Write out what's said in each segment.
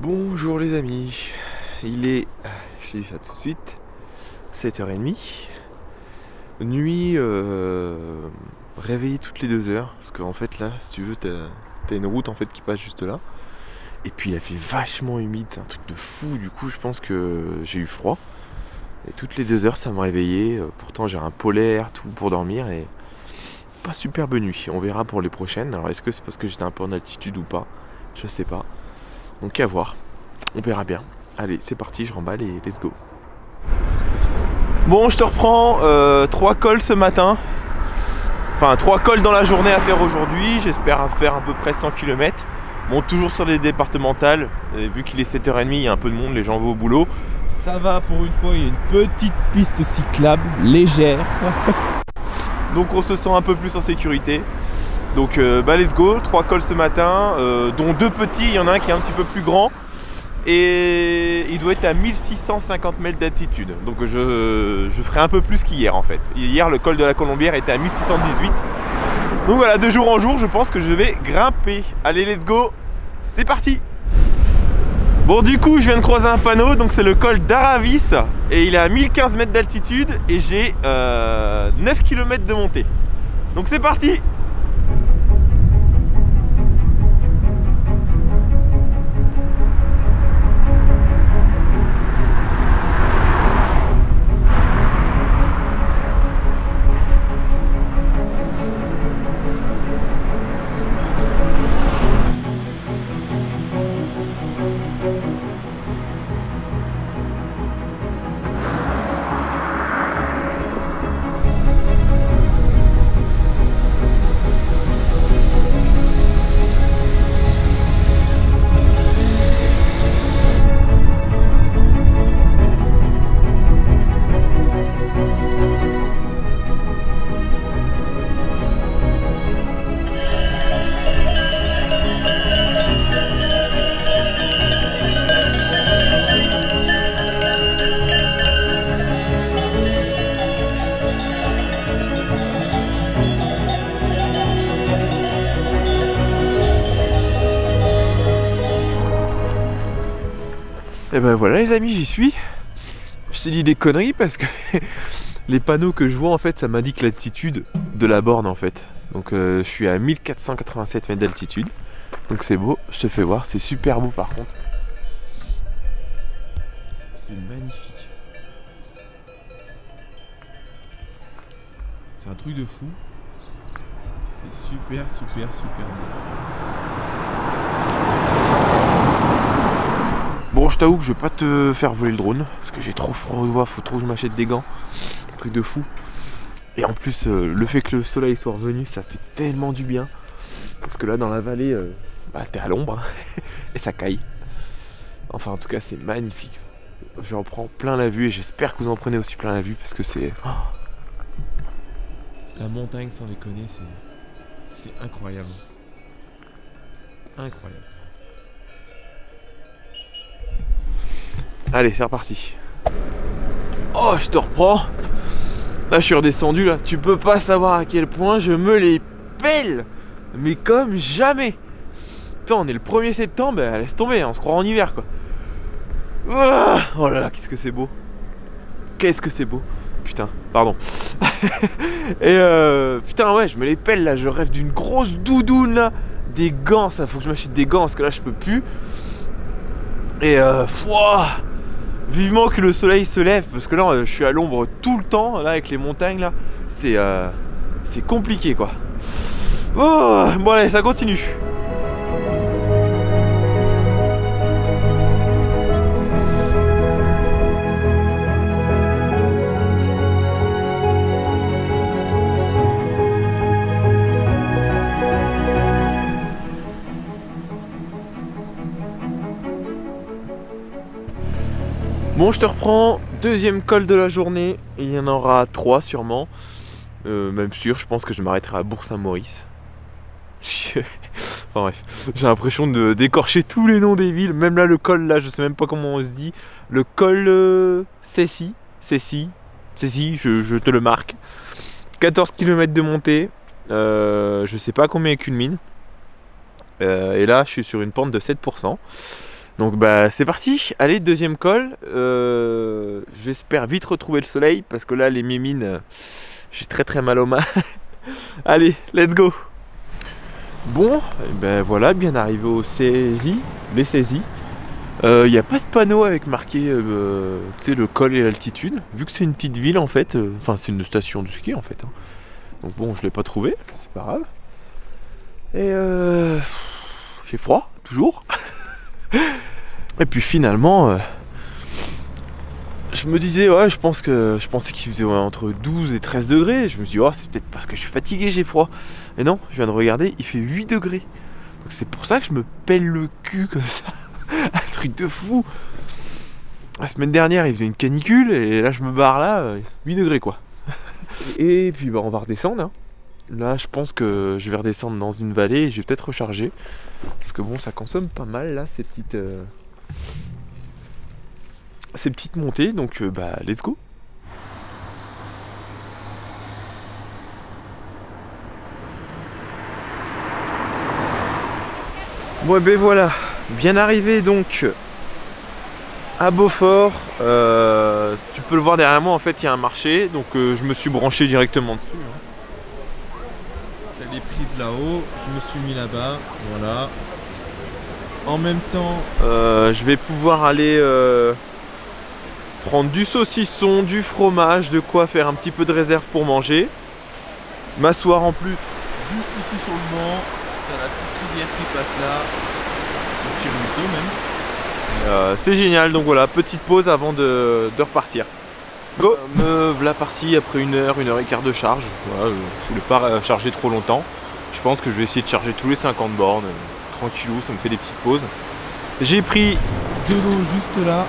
Bonjour les amis, il est, je te dis ça tout de suite, 7h30, nuit réveillé toutes les 2 heures, parce qu'en fait là, si tu veux, t'as une route en fait qui passe juste là, et puis il a fait vachement humide, c'est un truc de fou, du coup je pense que j'ai eu froid, et toutes les 2 heures ça m'a réveillé, pourtant j'ai un polaire, tout pour dormir, et pas superbe nuit, on verra pour les prochaines. Alors est-ce que c'est parce que j'étais un peu en altitude ou pas, je sais pas. Donc à voir, on verra bien. Allez, c'est parti, je remballe et let's go. Bon, je te reprends 3 cols ce matin. Enfin, 3 cols dans la journée à faire aujourd'hui. J'espère faire à peu près 100 km. Bon, toujours sur les départementales. Et vu qu'il est 7h30, il y a un peu de monde, les gens vont au boulot. Ça va pour une fois, il y a une petite piste cyclable, légère. Donc on se sent un peu plus en sécurité. Donc let's go, 3 cols ce matin, dont 2 petits, il y en a un qui est un petit peu plus grand. Et il doit être à 1650 mètres d'altitude. Donc je ferai un peu plus qu'hier en fait. Hier le col de la Colombière était à 1618. Donc voilà, de jour en jour je pense que je vais grimper. Allez let's go, c'est parti. Bon du coup je viens de croiser un panneau, donc c'est le col d'Aravis. Et il est à 1015 mètres d'altitude et j'ai 9 km de montée. Donc c'est parti. Et ben voilà les amis, j'y suis. Je t'ai dit des conneries parce que les panneaux que je vois en fait ça m'indique l'altitude de la borne en fait. Donc je suis à 1487 mètres d'altitude. Donc c'est beau, je te fais voir, c'est super beau par contre. C'est magnifique. C'est un truc de fou. C'est super beau. Bon, je t'avoue que je vais pas te faire voler le drone parce que j'ai trop froid aux doigts, faut trop que je m'achète des gants. Un truc de fou. Et en plus, le fait que le soleil soit revenu, ça fait tellement du bien. Parce que là, dans la vallée, t'es à l'ombre hein, et ça caille. Enfin, en tout cas, c'est magnifique. J'en prends plein la vue et j'espère que vous en prenez aussi plein la vue parce que c'est. Oh, la montagne, sans déconner, c'est incroyable. Incroyable. Allez, c'est reparti. Oh, je te reprends. Là, je suis redescendu, là. Tu peux pas savoir à quel point je me les pèle. Mais comme jamais. Putain, on est le 1er septembre, bah, laisse tomber, on se croit en hiver, quoi. Oh là là, qu'est-ce que c'est beau. Qu'est-ce que c'est beau. Putain, pardon. Et putain, ouais, je me les pèle, là. Je rêve d'une grosse doudoune, là. Des gants, ça, faut que je m'achète des gants, parce que là, je peux plus. Et vivement que le soleil se lève parce que là je suis à l'ombre tout le temps là avec les montagnes là, c'est compliqué quoi. Oh, bon allez, ça continue. Bon, je te reprends, deuxième col de la journée, et il y en aura 3 sûrement. Même sûr, je pense que je m'arrêterai à Bourg-Saint-Maurice. Enfin bref, j'ai l'impression de d'écorcher tous les noms des villes. Même là, le col, là, je sais même pas comment on se dit. Le col Cessy, je te le marque. 14 km de montée, je sais pas combien culmine. Et là, je suis sur une pente de 7%. Donc bah c'est parti, allez deuxième col. J'espère vite retrouver le soleil parce que là les mimines, j'ai très mal aux mains. Allez, let's go. Bon, et ben voilà, bien arrivé au saisie, les saisies. Il n'y a pas de panneau avec marqué tu sais, le col et l'altitude. Vu que c'est une petite ville en fait, enfin c'est une station de ski en fait. Hein. Donc bon, je l'ai pas trouvé, c'est pas grave. Et j'ai froid, toujours. Et puis finalement, je me disais, ouais, je pensais qu'il faisait entre 12 et 13 degrés. Je me suis dit, oh, c'est peut-être parce que je suis fatigué, j'ai froid. Et non, je viens de regarder, il fait 8 degrés. Donc c'est pour ça que je me pèle le cul comme ça. Un truc de fou. La semaine dernière, il faisait une canicule et là, je me barre là, 8 degrés quoi. Et puis bah, on va redescendre. Hein. Là, je pense que je vais redescendre dans une vallée et je vais peut-être recharger. Parce que bon, ça consomme pas mal là, ces petites montées. Donc bah, let's go. Bon, et ben voilà. Bien arrivé donc à Beaufort. Tu peux le voir derrière moi, en fait, il y a un marché. Donc je me suis branché directement dessus. Hein. T'as les prises là-haut, je me suis mis là-bas, voilà. En même temps, je vais pouvoir aller prendre du saucisson, du fromage, de quoi faire un petit peu de réserve pour manger. M'asseoir en plus. juste ici sur le banc, t'as la petite rivière qui passe là, un petit ruisseau même. C'est génial, donc voilà, petite pause avant de repartir. Go. Me voilà parti après une heure et quart de charge. Voilà, je voulais pas charger trop longtemps. Je pense que je vais essayer de charger tous les 50 bornes. Tranquillou, ça me fait des petites pauses. J'ai pris De l'eau juste là.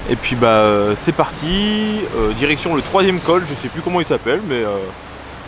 et puis bah c'est parti. Direction le 3e col, je sais plus comment il s'appelle, mais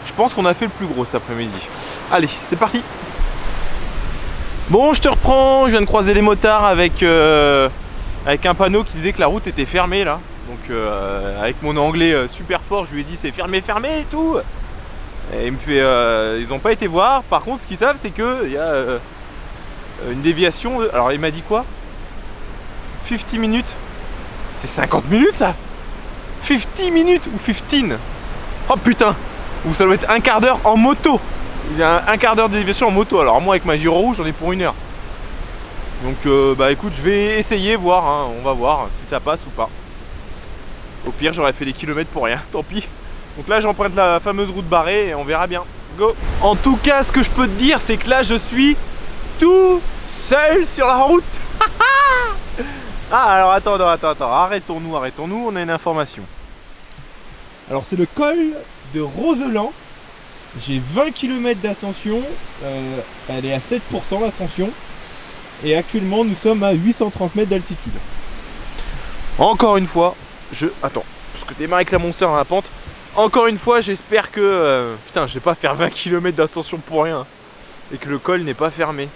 je pense qu'on a fait le plus gros cet après-midi. Allez, c'est parti. Bon, je te reprends. Je viens de croiser des motards avec un panneau qui disait que la route était fermée là. Donc avec mon anglais super fort, je lui ai dit c'est fermé et tout. Et il me fait, ils n'ont pas été voir. Par contre, ce qu'ils savent, c'est que il y a une déviation. Alors il m'a dit quoi? 50 minutes. C'est 50 minutes ça? 50 minutes ou 15? Oh putain. Ou ça doit être un quart d'heure en moto. Il y a un quart d'heure de déviation en moto. Alors moi avec ma gyro rouge, j'en ai pour 1 heure. Donc bah écoute, je vais essayer, voir. Hein. On va voir si ça passe ou pas. Au pire, j'aurais fait des kilomètres pour rien, tant pis. Donc là, j'emprunte la fameuse route barrée et on verra bien. Go. En tout cas, ce que je peux te dire, c'est que là, je suis tout seul sur la route. Ah, alors attends. Arrêtons-nous. On a une information. Alors c'est le col de Roseland. J'ai 20 km d'ascension. Elle est à 7% l'ascension. Et actuellement, nous sommes à 830 mètres d'altitude. Encore une fois, attends, parce que démarre avec la monster dans la pente. Encore une fois, j'espère que putain, je vais pas faire 20 km d'ascension pour rien et que le col n'est pas fermé.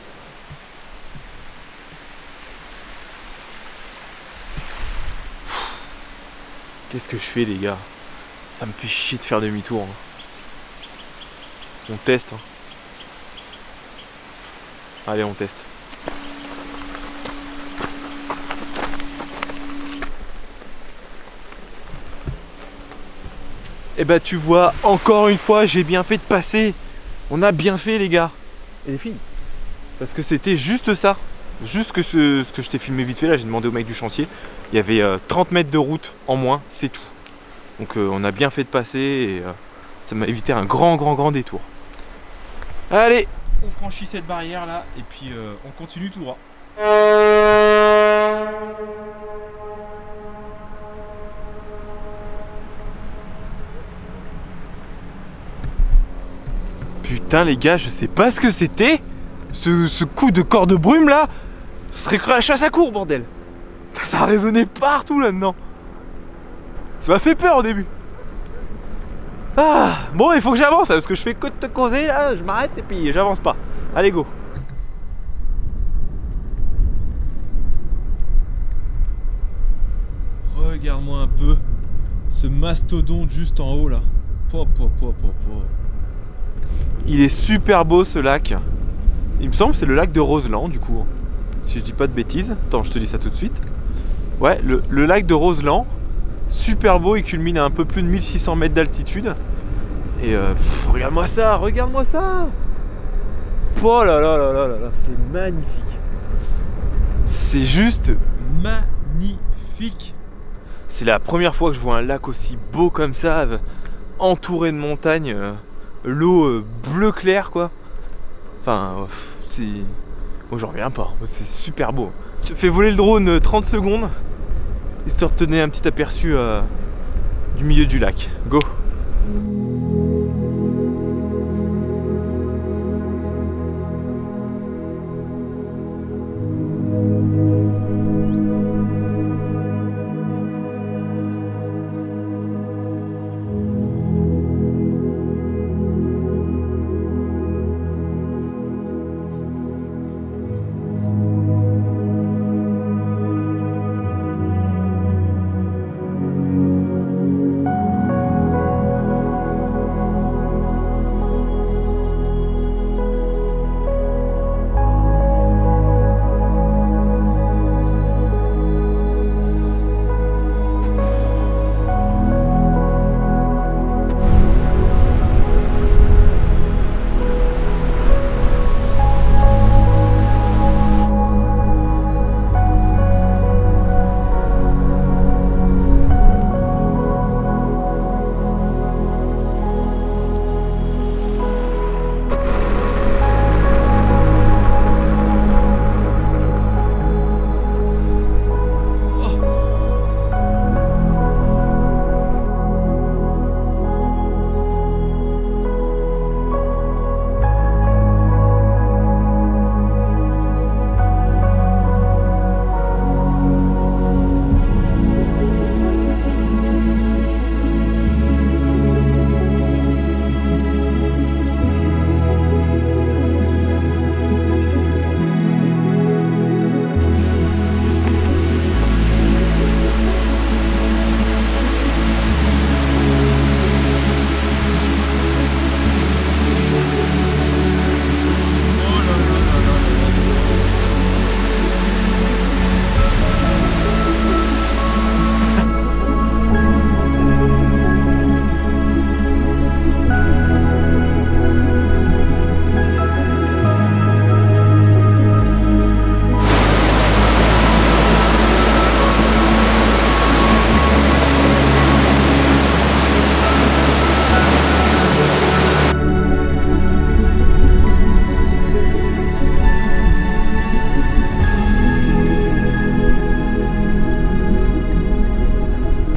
Qu'est-ce que je fais, les gars? Ça me fait chier de faire demi-tour. Hein. On teste. Hein. Allez, on teste. Et bah tu vois, encore une fois, j'ai bien fait de passer. On a bien fait, les gars. Et les filles. Parce que c'était juste ça. Juste que ce que je t'ai filmé vite fait là, j'ai demandé au mec du chantier. Il y avait 30 mètres de route en moins, c'est tout. Donc on a bien fait de passer et ça m'a évité un grand détour. Allez, On franchit cette barrière là et puis on continue tout droit. putain les gars, je sais pas ce que c'était. Ce coup de corps de brume là, ce serait cru à la chasse à courre, bordel. Ça a résonné partout là-dedans. Ça m'a fait peur au début. Ah, bon, il faut que j'avance parce que je fais que de te causer là, je m'arrête et puis j'avance pas. Allez, go. Regarde-moi un peu ce mastodonte juste en haut là. Il est super beau ce lac. Il me semble que c'est le lac de Roseland du coup. si je dis pas de bêtises. Attends, je te dis ça tout de suite. Ouais, le lac de Roseland, super beau, il culmine à un peu plus de 1600 mètres d'altitude. Et regarde-moi ça, regarde-moi ça. Oh là là là là là là, c'est magnifique. C'est juste magnifique. C'est la première fois que je vois un lac aussi beau comme ça, entouré de montagnes, l'eau bleu clair quoi. Enfin, c'est... Bon, j'en reviens pas, c'est super beau. Je fais voler le drone 30 secondes, histoire de donner un petit aperçu du milieu du lac. Go!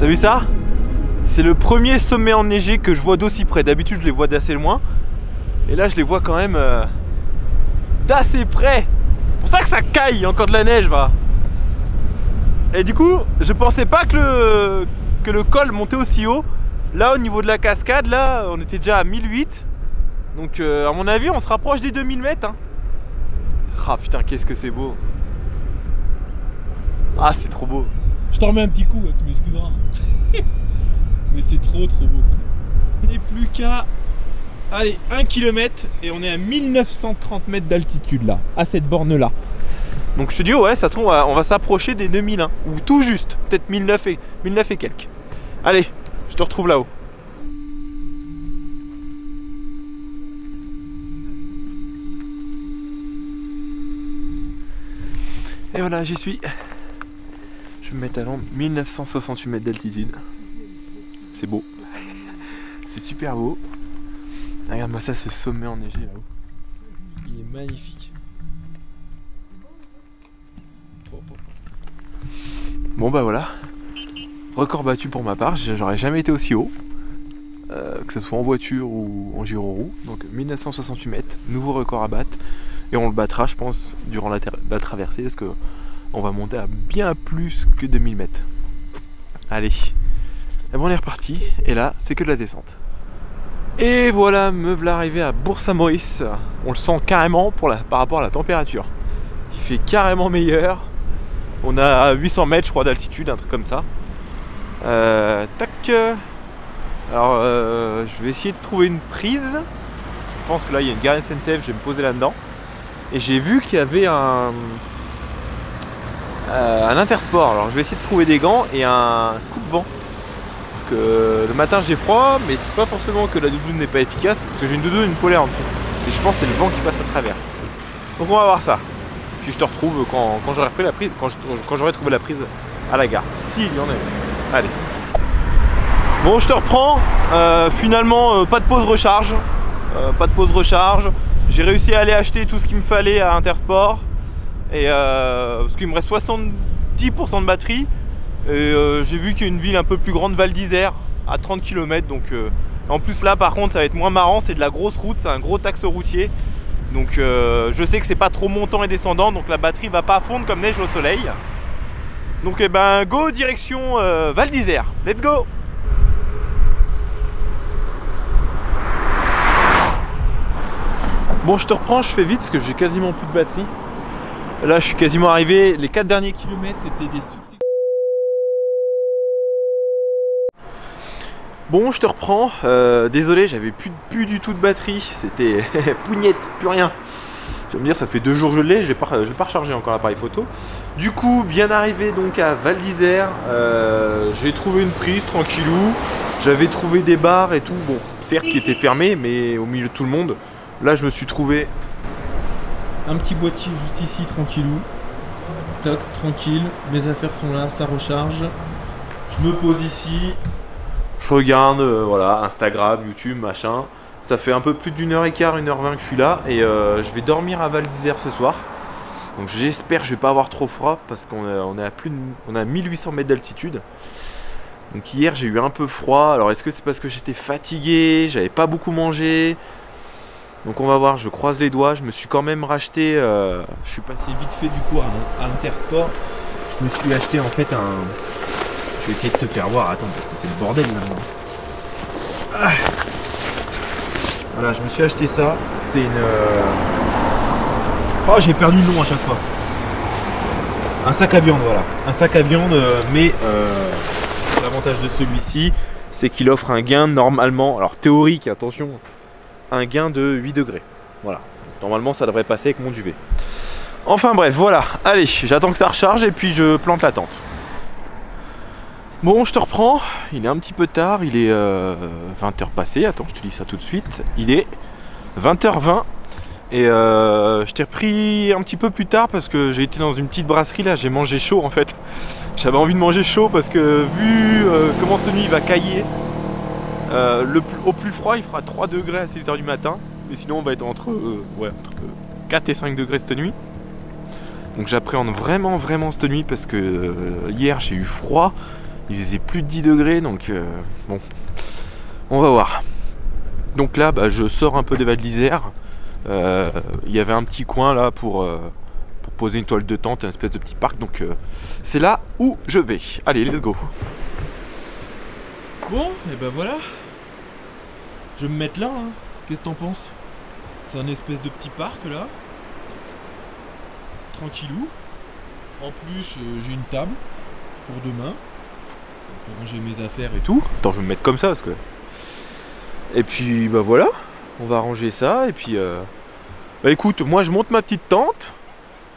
T'as vu ça? C'est le premier sommet enneigé que je vois d'aussi près. D'habitude je les vois d'assez loin. Et là je les vois quand même d'assez près. C'est pour ça que ça caille, encore de la neige va. Et du coup je pensais pas que le col montait aussi haut. Là au niveau de la cascade, là on était déjà à 1008. Donc à mon avis on se rapproche des 2000 mètres hein. Ah putain qu'est-ce que c'est beau. Ah c'est trop beau. Je t'en remets un petit coup, tu m'excuseras. Mais c'est trop beau. On n'est plus qu'à 1 km et on est à 1930 mètres d'altitude là, à cette borne là. Donc je te dis ouais, ça se trouve on va s'approcher des 2000 hein, ou tout juste, peut-être 1009 et quelques. Allez, je te retrouve là-haut. Et voilà, j'y suis. Je vais me mettre à l'ombre, 1968 mètres d'altitude. C'est beau. C'est super beau. Regarde-moi ça, ce sommet enneigé là-haut. Il est magnifique. Bon bah voilà. Record battu pour ma part, j'aurais jamais été aussi haut. Que ce soit en voiture ou en gyroroue. Donc 1968 mètres, nouveau record à battre. Et on le battra je pense durant la traversée parce que on va monter à bien plus que 2000 mètres. Allez, et bon, on est reparti et là c'est que de la descente. Et voilà, me voilà arrivé à Bourg-Saint-Maurice. On le sent carrément par rapport à la température. Il fait carrément meilleur. On a 800 mètres je crois d'altitude, un truc comme ça. Tac. Alors je vais essayer de trouver une prise. Je pense que là il y a une gare SNCF, je vais me poser là-dedans. Et j'ai vu qu'il y avait un intersport. Alors je vais essayer de trouver des gants et un coupe-vent. Parce que le matin j'ai froid, mais c'est pas forcément que la doudoune n'est pas efficace, parce que j'ai une doudoune et une polaire en dessous. Je pense que c'est le vent qui passe à travers. Donc on va voir ça. Puis je te retrouve quand j'aurai pris la prise, quand j'aurai trouvé la prise à la gare. S'il y en a une. Allez. Bon, je te reprends. Finalement, pas de pause recharge. Pas de pause recharge. J'ai réussi à aller acheter tout ce qu'il me fallait à Intersport. Et parce qu'il me reste 70% de batterie. Et j'ai vu qu'il y a une ville un peu plus grande, Val d'Isère, à 30 km. Donc, en plus là par contre ça va être moins marrant, c'est de la grosse route, c'est un gros axe routier. Donc je sais que c'est pas trop montant et descendant, donc la batterie va pas fondre comme neige au soleil. Donc eh ben go direction Val d'Isère, let's go. Bon, je te reprends, je fais vite parce que j'ai quasiment plus de batterie. Là je suis quasiment arrivé, les 4 derniers kilomètres c'était des succès. Bon, je te reprends, désolé, j'avais plus du tout de batterie, c'était pougnette, plus rien. Tu vas me dire, ça fait 2 jours que je l'ai, je l'ai pas rechargé encore l'appareil photo. Du coup, bien arrivé donc à Val d'Isère, j'ai trouvé une prise tranquillou, j'avais trouvé des bars et tout, bon, certes qui étaient fermés, mais au milieu de tout le monde, là je me suis trouvé un petit boîtier juste ici, tranquillou. Toc, tranquille, mes affaires sont là, ça recharge. Je me pose ici. Je regarde, voilà, Instagram, YouTube, machin. Ça fait un peu plus d'1h15, 1h20 que je suis là. Et je vais dormir à Val d'Isère ce soir. Donc j'espère que je vais pas avoir trop froid parce qu'on on a 1800 mètres d'altitude. Donc hier j'ai eu un peu froid. Alors est-ce que c'est parce que j'étais fatigué, j'avais pas beaucoup mangé? Donc on va voir, je croise les doigts. Je me suis quand même racheté, je suis passé vite fait du coup à Intersport. Je me suis acheté en fait un... Je vais essayer de te faire voir, attends, parce que c'est le bordel maintenant. Ah. Voilà, je me suis acheté ça. C'est une... Oh, j'ai perdu le nom à chaque fois. Un sac à viande, voilà. Un sac à viande, mais l'avantage de celui-ci, c'est qu'il offre un gain normalement, alors théorique, attention, un gain de 8 degrés. Voilà. Normalement, ça devrait passer avec mon duvet. Enfin bref, voilà. Allez, j'attends que ça recharge et puis je plante la tente. Bon, je te reprends, il est un petit peu tard, il est 20h passé, attends, je te dis ça tout de suite, il est 20h20 et je t'ai repris un petit peu plus tard parce que j'ai été dans une petite brasserie là, j'ai mangé chaud en fait. J'avais envie de manger chaud parce que vu comment cette nuit il va cailler, au plus froid il fera 3 degrés à 6h du matin, et sinon on va être entre 4 et 5 degrés cette nuit. Donc j'appréhende vraiment cette nuit parce que hier j'ai eu froid. Il faisait plus de 10 degrés, donc bon, on va voir. Donc là, bah, je sors un peu de Val d'Isère. Il y avait un petit coin là pour poser une toile de tente, une espèce de petit parc. Donc c'est là où je vais. Allez, let's go. Bon, et ben voilà. Je vais me mettre là. Hein. Qu'est-ce que t'en penses? C'est un espèce de petit parc là. Tranquillou. En plus, j'ai une table pour demain. Pour ranger mes affaires et tout. Attends, je vais me mettre comme ça parce que... Et puis bah voilà, on va ranger ça et puis... Bah écoute, moi je monte ma petite tente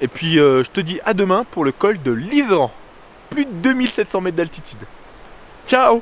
et puis je te dis à demain pour le col de l'Iseran. Plus de 2700 mètres d'altitude. Ciao!